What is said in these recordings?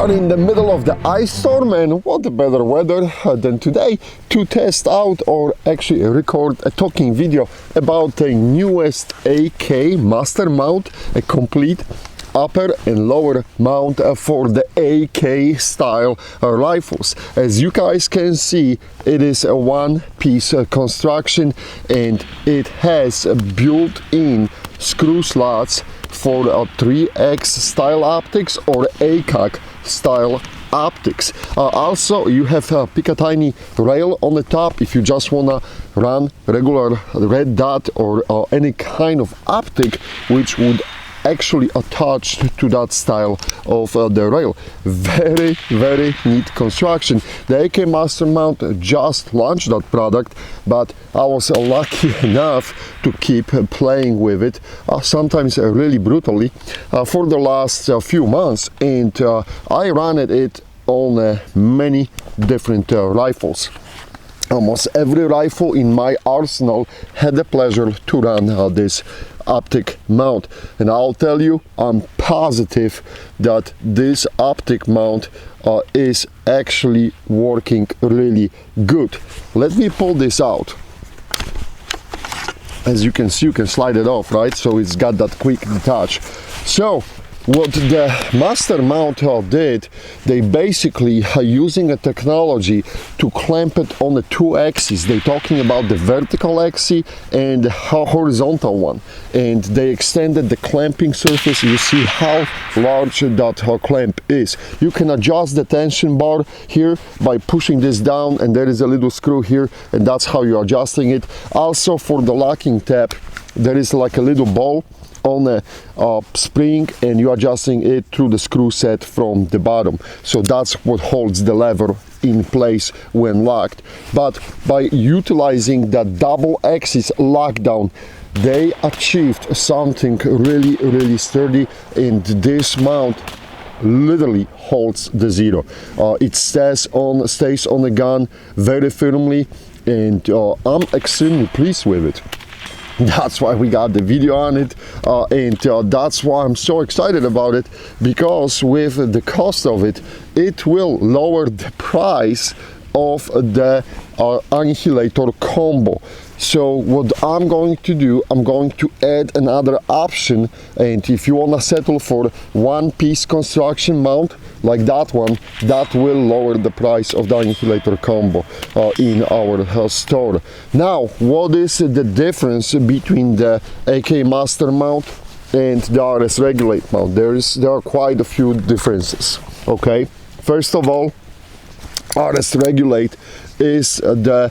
are in the middle of the ice storm, and what better weather than today to test out or actually record a talking video about the newest AK master mount, a complete upper and lower mount for the AK style rifles. As you guys can see, it is a one-piece construction, and it has built-in screw slots for 3X style optics or ACAC style optics. Also, you have a Picatinny rail on the top if you just wanna run regular red dot or any kind of optic which would actually attached to that style of the rail. Very neat construction. The AK Master Mount just launched that product, but I was lucky enough to keep playing with it, sometimes really brutally, for the last few months, and I ran it on many different rifles. Almost every rifle in my arsenal had the pleasure to run this optic mount, and I'll tell you, I'm positive that this optic mount is actually working really good. Let me pull this out. As you can see, you can slide it off, right? So it's got that quick detach. So what the master mount did, they basically are using a technology to clamp it on the two axes. They're talking about the vertical axis and the horizontal one, and they extended the clamping surface. You see how large that clamp is. You can adjust the tension bar here by pushing this down, and there is a little screw here, and that's how you're adjusting it. Also, for the locking tab, there is like a little ball on a spring, and you're adjusting it through the screw set from the bottom. So that's what holds the lever in place when locked. But by utilizing that double axis lockdown, they achieved something really sturdy, and this mount literally holds the zero. It stays on the gun very firmly, and I'm extremely pleased with it. That's why we got the video on it, and that's why I'm so excited about it, because with the cost of it, it will lower the price of the annihilator combo. So what I'm going to do, I'm going to add another option, and if you want to settle for one-piece construction mount like that one, that will lower the price of the annihilator combo in our store. Now, what is the difference between the AK Master Mount and the RS Regulate mount? There are quite a few differences. Okay, first of all, RS Regulate is the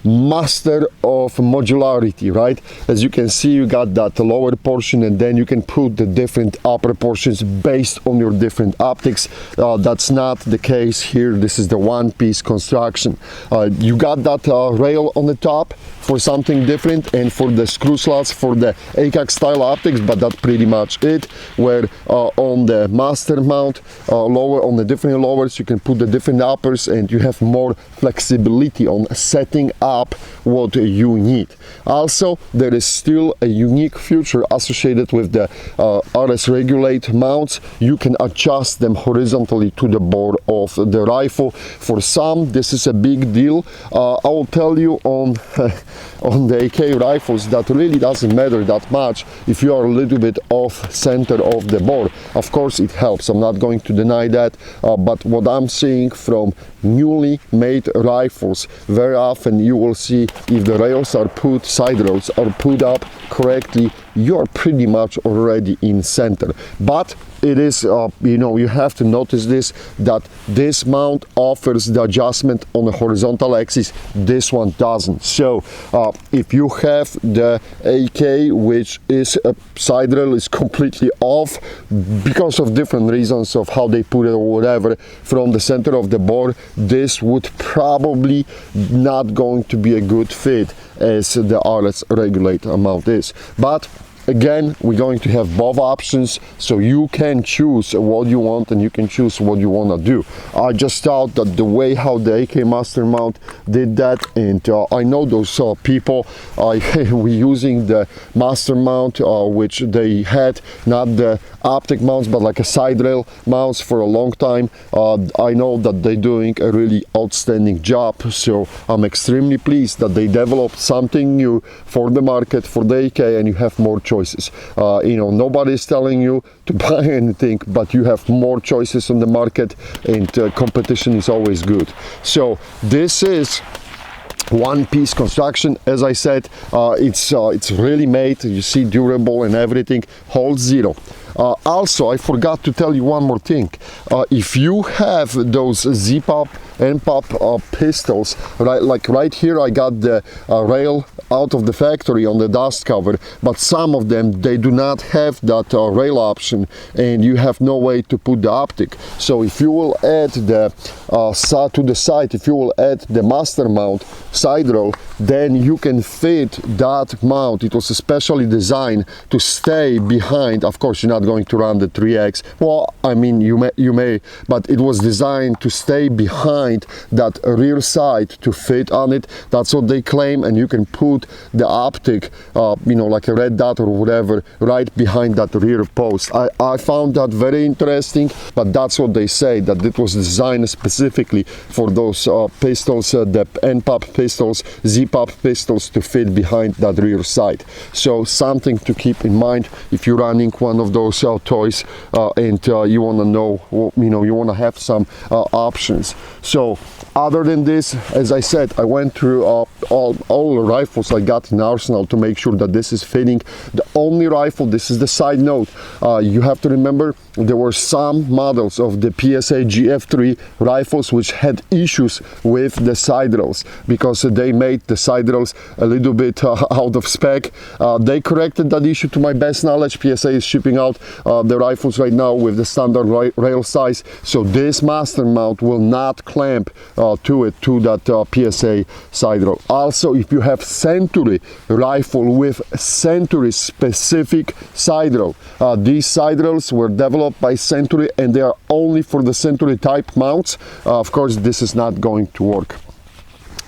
master of modularity, right? As you can see, you got that lower portion, and then you can put the different upper portions based on your different optics. That's not the case here. This is the one-piece construction. You got that rail on the top for something different, and for the screw slots for the ACAC style optics, but that's pretty much it. Where on the master mount, lower on the different lowers, you can put the different uppers, and you have more flexibility on setting up what you need. Also, there is still a unique feature associated with the RS Regulate mounts. You can adjust them horizontally to the bore of the rifle. For some, this is a big deal. I will tell you on the AK rifles that really doesn't matter that much if you are a little bit off center of the bore. Of course, it helps, I'm not going to deny that, but what I'm seeing from newly made rifles, very often you will see if the rails are put, side rails are put up correctly, you're pretty much already in center. But it is, you have to notice this, that this mount offers the adjustment on the horizontal axis, this one doesn't. So if you have the AK, which is a side rail is completely off because of different reasons of how they put it or whatever from the center of the board, this would probably not going to be a good fit as the RS Regulate mount is. But again, we're going to have both options, so you can choose what you want and you can choose what you want to do. I just thought that the way how the AK Master Mount did that, and I know those people were using the Master Mount which they had, not the Optic mounts but like a side rail mounts for a long time. I know that they're doing a really outstanding job, so I'm extremely pleased that they developed something new for the market, for the AK, and you have more choices. You know, nobody's telling you to buy anything, but you have more choices on the market, and competition is always good. So this is one piece construction. As I said, it's really made, you see, durable and everything, holds zero. Also, I forgot to tell you one more thing. If you have those Z-pop and pop pistols, right, like right here I got the rail out of the factory on the dust cover, but some of them, they do not have that rail option, and you have no way to put the optic. So if you will add the to the side, if you will add the master mount side roll, then you can fit that mount. It was specially designed to stay behind. Of course, you're not going to run the 3X. Well, I mean, you may, but it was designed to stay behind that rear side to fit on it. That's what they claim, and you can put the optic, you know, like a red dot or whatever, right behind that rear post. I found that very interesting, but that's what they say, that it was designed specifically for those pistols, the N-pop pistols, Z-pop pistols, to fit behind that rear side. So something to keep in mind if you're running one of those toys and you want to know, you know, you want to have some options. So other than this, as I said, I went through all the rifles I got in arsenal to make sure that this is fitting. The only rifle, this is the side note, you have to remember there were some models of the PSA GF3 rifles which had issues with the side rails because they made the side rails a little bit out of spec. They corrected that issue to my best knowledge. PSA is shipping out the rifles right now with the standard rail size, so this master mount will not clamp to that PSA side rail. Also, if you have Century rifle with Century specific side rail, these side rails were developed by Century and they are only for the Century type mounts. Of course, this is not going to work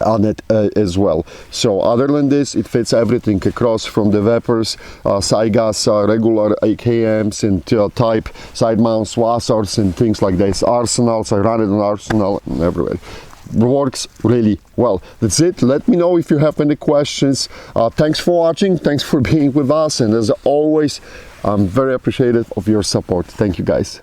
on it as well. So other than this, it fits everything across, from the Vapors, Saigas, regular AKMs, and type side mounts, Wassars and things like this, Arsenals. I run it on Arsenal and everywhere. Works really well. That's it. Let me know if you have any questions. Thanks for watching, thanks for being with us, and as always, I'm very appreciative of your support. Thank you, guys.